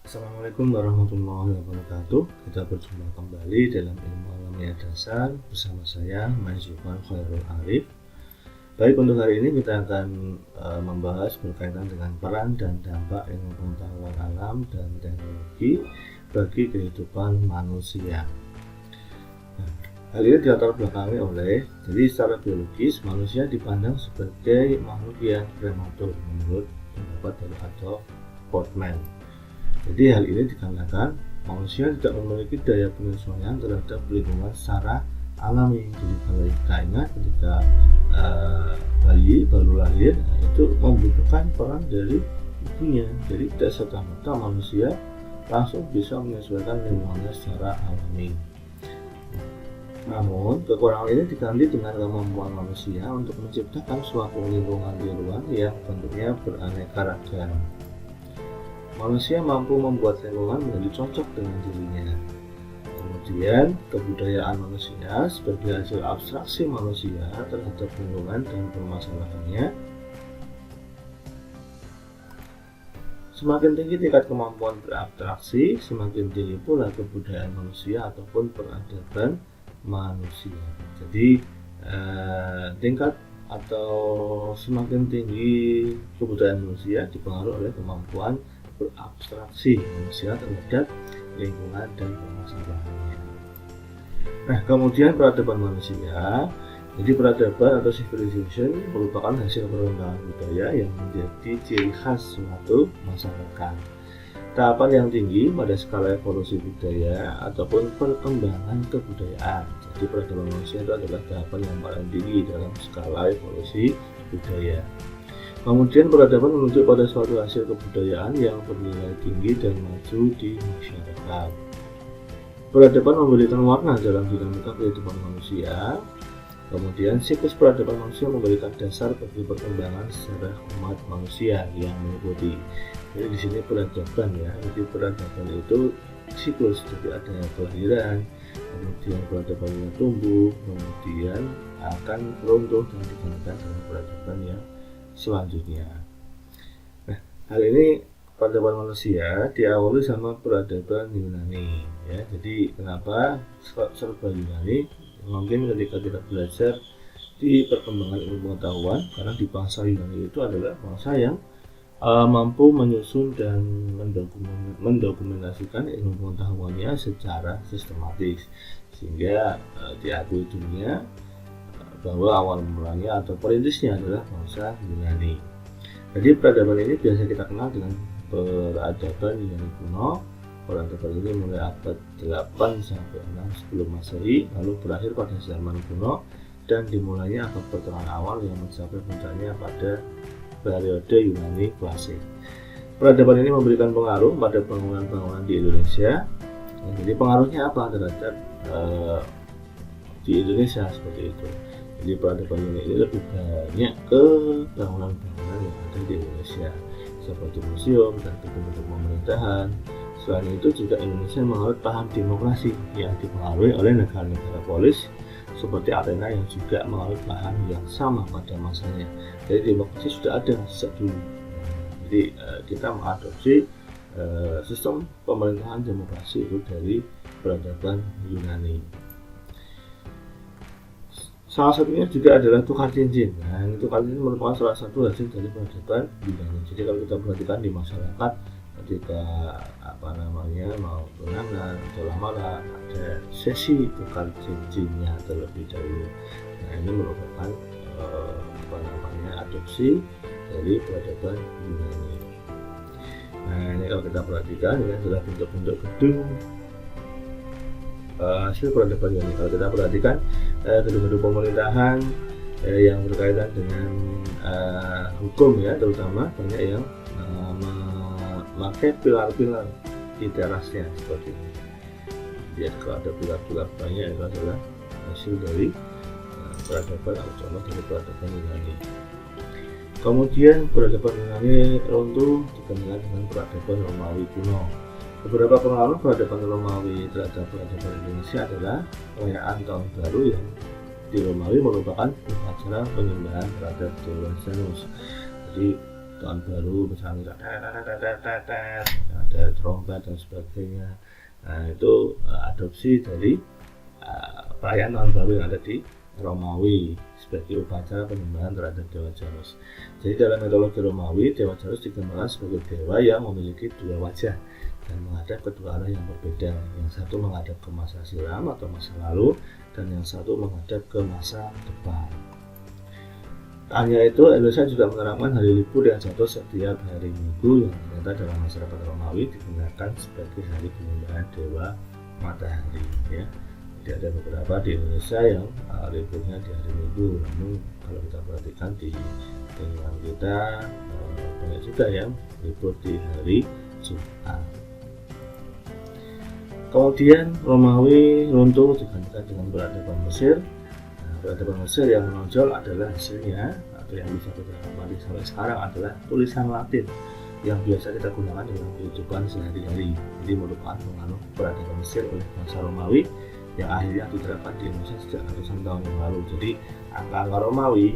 Assalamualaikum warahmatullahi wabarakatuh. Kita berjumpa kembali dalam ilmu alamiah dasar bersama saya Maizufan Khairul Arif. Baik, untuk hari ini kita akan membahas berkaitan dengan peran dan dampak ilmu pengetahuan alam dan teknologi bagi kehidupan manusia. Nah, hal ini dilatar belakangi jadi secara biologis manusia dipandang sebagai makhluk yang prematur menurut pendapat dari Adolf Portman. Jadi hal ini dikarenakan manusia tidak memiliki daya penyesuaian terhadap lingkungan secara alami. Jadi kalau kita ingat ketika bayi baru lahir, itu membutuhkan peran dari ibunya. Jadi tidak serta-merta manusia langsung bisa menyesuaikan lingkungannya secara alami. Namun kekurangan ini diganti dengan kemampuan manusia untuk menciptakan suatu lingkungan di luar yang bentuknya beraneka ragam. Manusia mampu membuat lingkungan menjadi cocok dengan dirinya. Kemudian, kebudayaan manusia sebagai hasil abstraksi manusia terhadap lingkungan dan permasalahannya. Semakin tinggi tingkat kemampuan berabstraksi, semakin tinggi pula kebudayaan manusia ataupun peradaban manusia. Jadi, tingkat atau semakin tinggi kebudayaan manusia dipengaruhi oleh kemampuan berabstraksi manusia terhadap lingkungan dan permasalahannya. Nah, kemudian peradaban manusia. Jadi peradaban atau civilization merupakan hasil perkembangan budaya yang menjadi ciri khas suatu masyarakat. Tahapan yang tinggi pada skala evolusi budaya ataupun perkembangan kebudayaan. Jadi peradaban manusia itu adalah tahapan yang paling tinggi dalam skala evolusi budaya. Kemudian peradaban menunjuk pada suatu hasil kebudayaan yang bernilai tinggi dan maju di masyarakat. Peradaban memberikan warna dalam dinamika kehidupan manusia. Kemudian siklus peradaban manusia memberikan dasar bagi perkembangan sejarah umat manusia yang mengikuti. Jadi di sini peradaban ya. Jadi peradaban itu siklus, jadi ada kelahiran, kemudian peradabannya tumbuh, kemudian akan runtuh dan digantikan dengan peradaban yang selanjutnya. Nah, hal ini peradaban manusia diawali sama peradaban Yunani ya. Jadi kenapa serba Yunani? Mungkin ketika kita belajar di perkembangan ilmu pengetahuan, karena di bangsa Yunani itu adalah bangsa yang mampu menyusun dan mendokumentasikan ilmu pengetahuannya secara sistematis, sehingga diakui dunia bahwa awal mulanya atau perintisnya adalah bangsa Yunani. Jadi peradaban ini biasa kita kenal dengan peradaban Yunani kuno. Peradaban ini mulai abad 8 sampai 6 sebelum Masehi, lalu berakhir pada zaman kuno dan dimulainya abad pertengahan awal yang mencapai puncaknya pada periode Yunani klasik. Peradaban ini memberikan pengaruh pada bangunan-bangunan di Indonesia. Jadi pengaruhnya apa terhadap di Indonesia seperti itu? Jadi peradaban ini lebih banyak ke bangunan-bangunan yang ada di Indonesia seperti museum dan bentuk pemerintahan. Selain itu juga Indonesia menganut paham demokrasi yang dipengaruhi oleh negara-negara polis seperti Athena yang juga menganut paham yang sama pada masanya. Jadi demokrasi sudah ada sejak dulu. Jadi kita mengadopsi sistem pemerintahan demokrasi itu dari peradaban Yunani. Salah satunya juga adalah tukar cincin. Nah, tukar cincin merupakan salah satu hasil dari peradaban Yunani. Jadi kalau kita perhatikan di masyarakat ketika mau tunangan atau lamaran, ada sesi tukar cincinnya terlebih dahulu. Nah, ini merupakan adopsi dari peradaban Yunani. Nah, ini kalau kita perhatikan ini adalah bentuk-bentuk gedung hasil peradaban Yunani. Kalau kita perhatikan gedung-gedung pemerintahan yang berkaitan dengan hukum ya, terutama banyak yang memakai pilar-pilar di terasnya seperti ini. Jadi kalau ada pilar-pilar banyak itu adalah hasil dari peradaban atau contoh dari peradaban Yunani. Kemudian peradaban Yunani runtuh dikenal dengan peradaban Romawi kuno. Beberapa pengaruh peradaban Romawi terhadap peradaban Indonesia adalah perayaan tahun baru yang di Romawi merupakan upacara penyembahan terhadap Dewa Janus. Jadi tahun baru misalnya ada romba dan sebagainya. Nah, itu adopsi dari perayaan tahun baru yang ada di Romawi sebagai upacara penyembahan terhadap Dewa Janus. Jadi dalam mitologi Romawi, Dewa Janus digambarkan sebagai dewa yang memiliki dua wajah dan menghadap ke dua arah yang berbeda. Yang satu menghadap ke masa silam atau masa lalu, dan yang satu menghadap ke masa depan. Hanya itu, Indonesia juga menerapkan hari libur yang jatuh setiap hari Minggu yang ternyata dalam masyarakat Romawi digunakan sebagai hari penyembahan dewa matahari. Ya. Jadi ada beberapa di Indonesia yang liburnya di hari Minggu, namun kalau kita perhatikan di lingkungan kita banyak juga yang libur di hari Jumat. Kemudian Romawi runtuh digantikan dengan peradaban Mesir. Peradaban Mesir yang menonjol adalah hasilnya atau yang bisa kita amati sampai sekarang adalah tulisan Latin yang biasa kita gunakan dalam kehidupan sehari-hari. Jadi merupakan pengaruh peradaban Mesir oleh bangsa Romawi yang akhirnya diterapkan di Indonesia sejak ratusan tahun yang lalu. Jadi angka-angka Romawi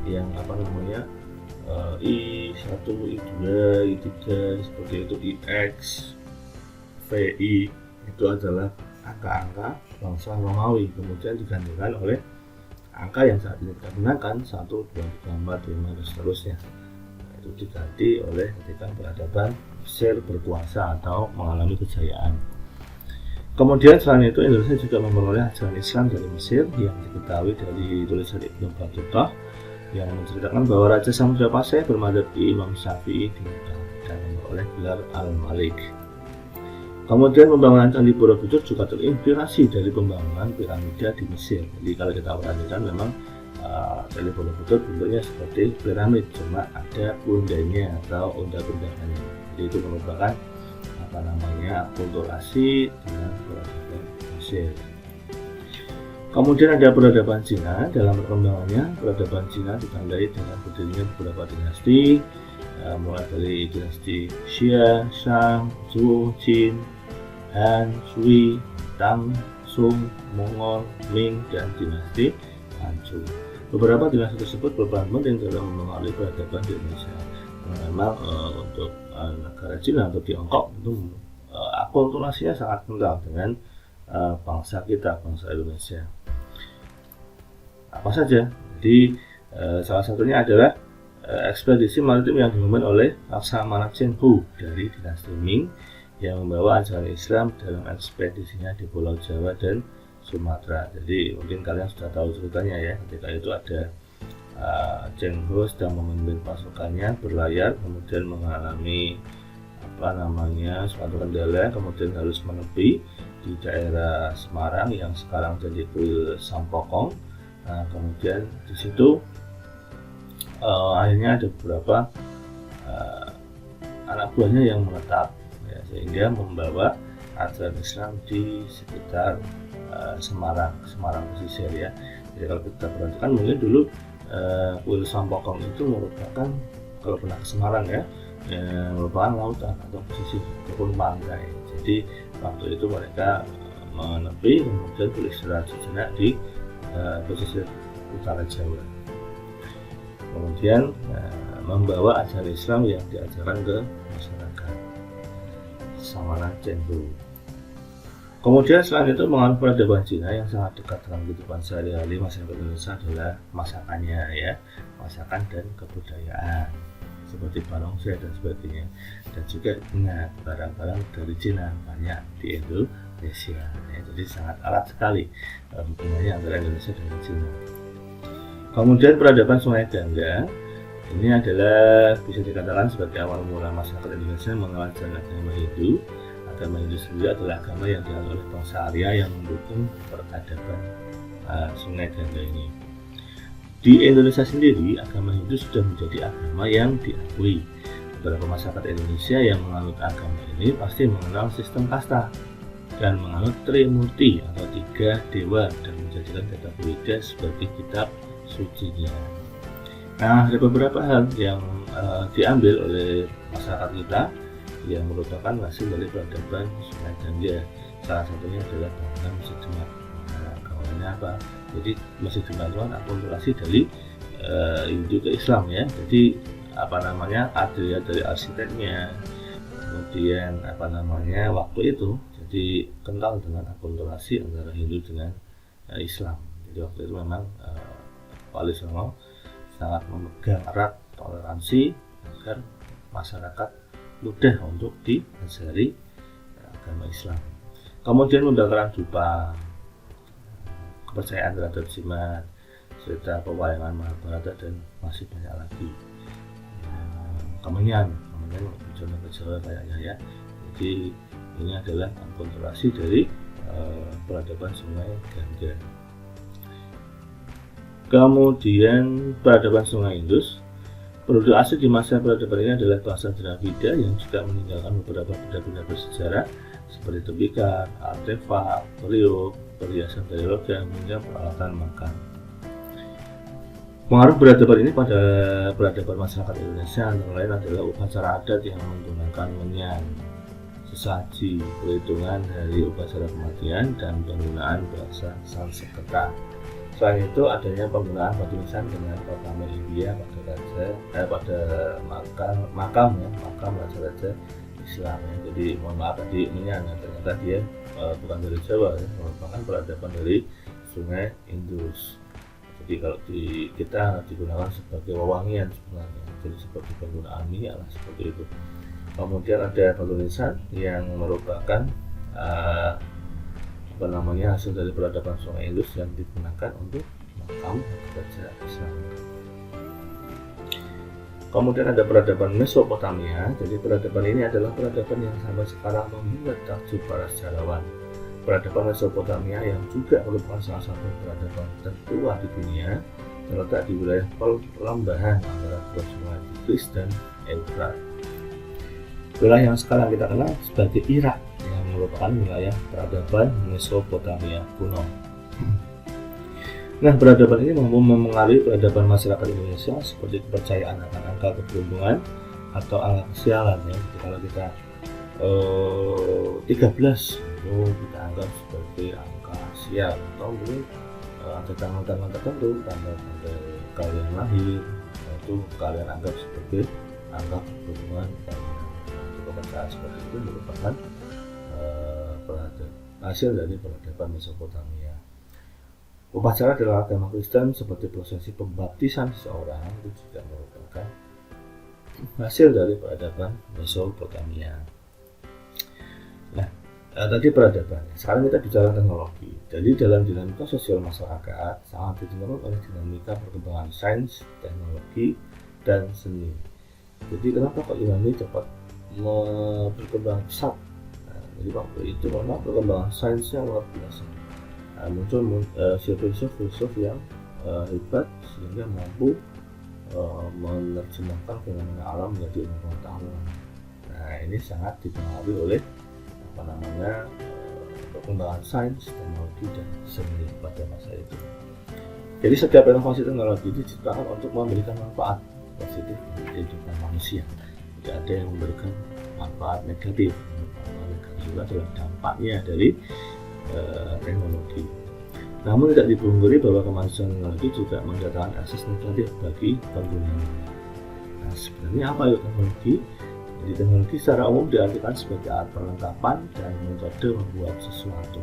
yang I1, I2, I3 seperti itu, IX, VI itu adalah angka-angka bangsa Romawi, kemudian digantikan oleh angka yang saat ini kita gunakan 1, 2, 3, 4, 5 dan seterusnya. Itu diganti oleh ketika peradaban Mesir berkuasa atau mengalami kejayaan. Kemudian selain itu Indonesia juga memperoleh ajaran Islam dari Mesir yang diketahui dari tulisan Ibnu Battuta yang menceritakan bahwa Raja Samudra Pasai bermadhab di Imam Syafi'i di Mekah dan memperoleh gelar Al-Malik. Kemudian pembangunan Candi Borobudur juga terinspirasi dari pembangunan piramida di Mesir. Jadi kalau kita perhatikan memang Candi Borobudur bentuknya seperti piramid, cuma ada undanya atau unda-undangannya. Jadi itu merupakan akulturasi dengan peradaban Mesir. Kemudian ada peradaban Cina. Dalam perkembangannya, peradaban Cina ditandai dengan berdirinya beberapa dinasti, mulai dari dinasti Xia, Shang, Zhou, Qin, Han, Sui, Tang, Sung, Mongol, Ming, dan dinasti Manchu. Beberapa dinasti tersebut berperan penting dalam mempengaruhi peradaban di Indonesia. Memang untuk negara Cina atau Tiongkok itu akulturasinya sangat kental dengan bangsa kita, bangsa Indonesia. Apa saja? Jadi salah satunya adalah ekspedisi maritim yang dipimpin oleh Laksamana Cheng Hu dari dinasti Ming yang membawa ajaran Islam dalam ekspedisinya di Pulau Jawa dan Sumatera. Jadi mungkin kalian sudah tahu ceritanya ya. Ketika itu ada Cheng Hu sedang memimpin pasukannya berlayar, kemudian mengalami suatu kendala, kemudian harus menepi di daerah Semarang yang sekarang jadi kuil Sampokong. Nah, kemudian di situ akhirnya ada beberapa anak buahnya yang menetap, ya, sehingga membawa ajaran Islam di sekitar Semarang pesisir ya. Jadi kalau kita perhatikan mungkin dulu kuil Sampokong itu merupakan, kalau pernah ke Semarang ya, merupakan lautan atau pesisir ataupun pantai. Jadi waktu itu mereka menepi kemudian beristirahat sejenak di pesisir utara Jawa. Kemudian membawa ajaran Islam yang diajarkan ke masyarakat. Samana Cheng Hu. Kemudian selain itu mengenai peradaban Cina yang sangat dekat dengan kehidupan sehari-hari masyarakat Indonesia adalah masakannya ya, masakan dan kebudayaan seperti barongsai dan sebagainya. Dan juga ingat barang-barang dari Cina banyak di Indonesia ya, jadi sangat erat sekali hubungannya antara Indonesia dengan Cina. Kemudian peradaban Sungai Gangga ini adalah bisa dikatakan sebagai awal mula masyarakat Indonesia mengenal ajaran agama Hindu. Agama Hindu sendiri adalah agama yang dianut oleh bangsa Arya yang mendukung peradaban Sungai Gangga ini. Di Indonesia sendiri, agama Hindu sudah menjadi agama yang diakui. Beberapa masyarakat Indonesia yang menganut agama ini pasti mengenal sistem kasta dan menganut Trimurti atau 3 dewa dan menjadikan kitab Weda sebagai kitab sucinya. Nah, ada beberapa hal yang diambil oleh masyarakat kita yang merupakan hasil dari peradaban Sungai Gangga. Salah satunya adalah bangunan Masjid Demak. Nah, bangunannya apa? Jadi Masjid Demak itu akulturasi dari Hindu ke Islam ya. Jadi dilihat dari arsiteknya, kemudian waktu itu jadi kental dengan akulturasi antara Hindu dengan Islam. Jadi waktu itu memang Wali Songo sangat memegang erat toleransi agar masyarakat mudah untuk diajari agama Islam. Kemudian undang-undang dupa, kepercayaan terhadap jimat, cerita pewayangan Mahabharata, dan masih banyak lagi. Kemenyan Jono Jawa kayaknya ya. Jadi ini adalah akulturasi dari peradaban Sungai Gangga. Kemudian peradaban Sungai Indus. Penduduk asli di masa peradaban ini adalah bangsa Dravida yang juga meninggalkan beberapa benda-benda bersejarah seperti tembikar, artefak, periuk, perhiasan dari logam, hingga peralatan makan. Pengaruh peradaban ini pada peradaban masyarakat Indonesia antara lain adalah upacara adat yang menggunakan menyan, sesaji, perhitungan hari upacara kematian, dan penggunaan bahasa Sanskerta. Selain itu adanya penggunaan batu nisan dengan proklamasi India pada makam raja-raja Islam ya. Jadi mohon maaf tadi menyan, ternyata dia bukan dari Jawa ya, merupakan peradaban dari Sungai Indus. Jadi kalau kita digunakan sebagai wewangian sebenarnya, jadi seperti penggunaan minyak lah seperti itu. Kemudian ada batu nisan yang merupakan hasil dari peradaban Sungai Indus yang digunakan untuk makam raja Islam. Kemudian ada peradaban Mesopotamia. Jadi peradaban ini adalah peradaban yang sampai sekarang membuat takjub para sejarawan. Peradaban Mesopotamia yang juga merupakan salah satu peradaban tertua di dunia terletak di wilayah perlembahan antara dua sungai Tigris dan Efrat. Wilayah yang sekarang kita kenal sebagai Irak yang merupakan wilayah peradaban Mesopotamia kuno. Nah, peradaban ini mampu memengaruhi peradaban masyarakat Indonesia seperti kepercayaan akan angka keberuntungan atau angka kesialan ya. Jadi kalau kita 13 itu kita anggap sebagai angka sial, atau mungkin ada tanggal-tanggal tertentu, tanggal kalian lahir itu kalian anggap sebagai angka keberuntungan. Kepercayaan seperti itu merupakan hasil dari peradaban Mesopotamia. Upacara dalam agama Kristen seperti prosesi pembaptisan seseorang itu juga merupakan hasil dari peradaban Mesopotamia. Nah, tadi peradaban. Sekarang kita bicara teknologi. Jadi dalam dinamika sosial masyarakat sangat ditentukan oleh dinamika perkembangan sains, teknologi, dan seni. Jadi kenapa kok ini cepat berkembang pesat? Jadi waktu itu memang perkembangan sainsnya luar biasa. Muncul filsuf yang hebat sehingga mampu menerjemahkan fenomena alam menjadi ilmu pengetahuan. Nah, ini sangat dipengaruhi oleh perkembangan sains, teknologi, dan seni pada masa itu. Jadi setiap inovasi teknologi diciptakan untuk memberikan manfaat positif untuk kehidupan manusia. Tidak ada yang memberikan manfaat negatif. Juga adalah dampaknya dari teknologi. Namun tidak dipungkiri bahwa kemajuan teknologi juga mendatangkan akses negatif bagi penggunanya. Nah, sebenarnya apa itu teknologi? Jadi teknologi secara umum diartikan sebagai alat perlengkapan dan metode membuat sesuatu.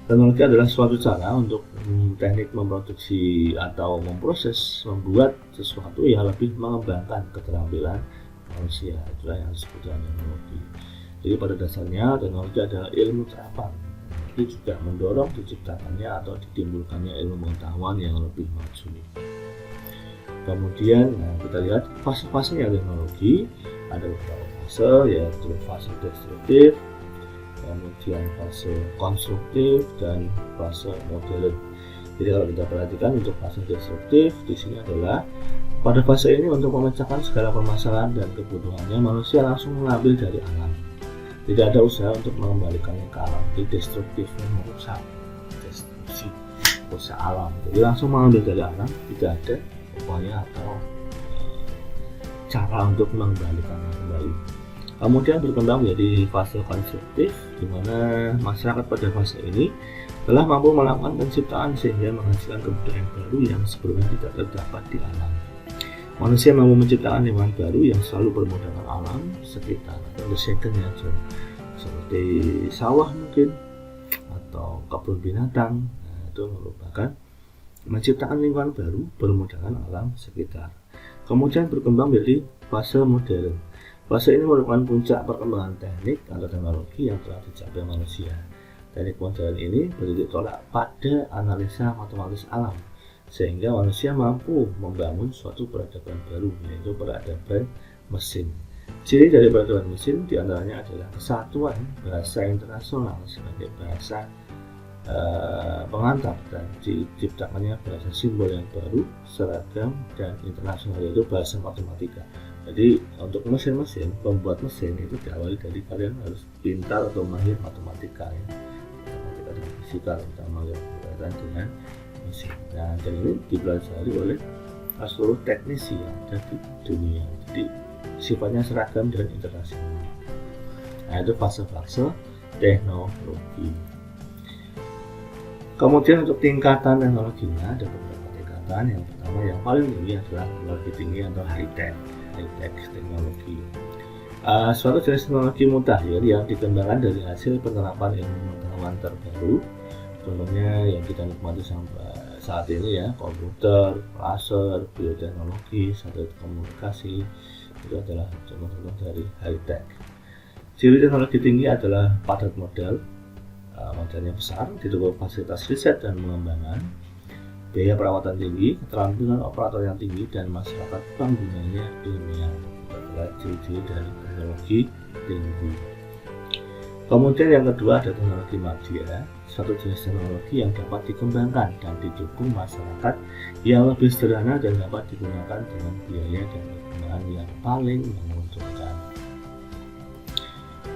Teknologi adalah suatu cara untuk teknik memproduksi atau membuat sesuatu yang lebih mengembangkan keterampilan manusia. Itulah yang disebut dengan teknologi. Jadi pada dasarnya teknologi adalah ilmu terapan. Itu juga mendorong diciptakannya atau ditimbulkannya ilmu pengetahuan yang lebih maju. Kemudian kita lihat fase-fasenya teknologi. Ada beberapa fase, yaitu fase destruktif, kemudian fase konstruktif, dan fase modern. Jadi kalau kita perhatikan untuk fase destruktif di sini adalah pada fase ini untuk memecahkan segala permasalahan dan kebutuhannya manusia langsung mengambil dari alam. Tidak ada usaha untuk mengembalikannya ke alam. Jadi destruktif, merusak, destruksi, merusak alam. Jadi langsung mengambil dari alam, tidak ada upaya atau cara untuk mengembalikannya kembali. Kemudian berkembang menjadi fase konstruktif, di mana masyarakat pada fase ini telah mampu melakukan penciptaan sehingga menghasilkan kebudayaan baru yang sebelumnya tidak terdapat di alam. Manusia mampu menciptakan lingkungan baru yang selalu bermodalkan alam sekitar atau the second nature, seperti sawah mungkin atau kebun binatang. Nah, itu merupakan menciptakan lingkungan baru bermodalkan alam sekitar. Kemudian berkembang menjadi fase modern. Fase ini merupakan puncak perkembangan teknik atau teknologi yang telah dicapai manusia. Teknik modern ini berdiri tolak pada analisa matematis alam, sehingga manusia mampu membangun suatu peradaban baru, yaitu peradaban mesin. Ciri dari peradaban mesin diantaranya adalah kesatuan bahasa internasional sebagai bahasa pengantar dan diciptakannya bahasa simbol yang baru, seragam, dan internasional, yaitu bahasa matematika. Jadi untuk mesin-mesin, pembuat mesin itu diawali dari kalian harus pintar atau mahir matematika ya, matematika dan fisika terutama yang berkaitan dengan mesin. Nah, dan ini dipelajari oleh seluruh teknisi yang ada di dunia. Jadi sifatnya seragam dan internasional. Nah, itu fase-fase teknologi. Kemudian untuk tingkatan teknologinya ada beberapa tingkatan. Yang pertama yang paling tinggi adalah teknologi tinggi atau high-tech teknologi. Suatu jenis teknologi mutakhir yang dikembangkan dari hasil penerapan ilmu pengetahuan terbaru. Contohnya yang kita nikmati sampai saat ini ya, komputer, laser, bioteknologi, satelit komunikasi, itu adalah contoh-contoh dari high-tech. Ciri teknologi tinggi adalah padat modal, modalnya besar, didukung fasilitas riset dan pengembangan, biaya perawatan tinggi, keterampilan operator yang tinggi, dan masyarakat penggunanya ilmiah. Itu adalah ciri-ciri dari teknologi tinggi. Kemudian yang kedua ada teknologi media, suatu jenis teknologi yang dapat dikembangkan dan didukung masyarakat yang lebih sederhana dan dapat digunakan dengan biaya dan kegunaan yang paling menguntungkan.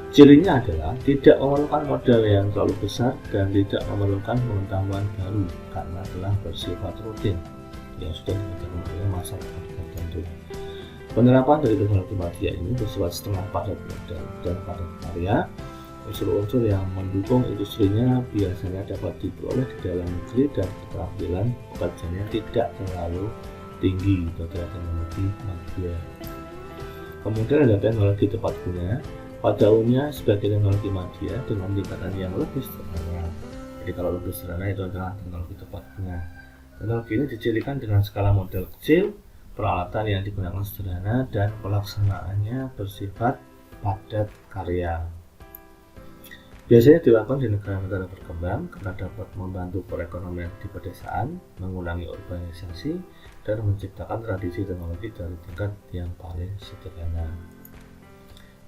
Cirinya adalah tidak memerlukan modal yang terlalu besar dan tidak memerlukan pengetahuan baru karena telah bersifat rutin yang sudah diketahui oleh masyarakat tertentu. Penerapan dari teknologi media ini bersifat setengah padat modal dan padat karya. Unsur-unsur yang mendukung industrinya biasanya dapat diperoleh di dalam negeri dan keterampilan pekerjanya tidak terlalu tinggi pada teknologi media. Kemudian ada teknologi tepat guna. Pada umumnya sebagai teknologi media dengan tingkatan yang lebih sederhana. Jadi kalau lebih sederhana itu adalah teknologi tepat guna. Teknologi ini dicirikan dengan skala model kecil, peralatan yang digunakan sederhana, dan pelaksanaannya bersifat padat karya. Biasanya dilakukan di negara-negara berkembang karena dapat membantu perekonomian di pedesaan, mengurangi urbanisasi, dan menciptakan tradisi teknologi dari tingkat yang paling sederhana.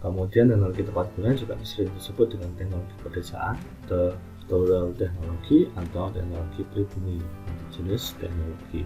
Kemudian teknologi tepat guna juga sering disebut dengan teknologi pedesaan, rural teknologi, atau teknologi pribumi, jenis teknologi.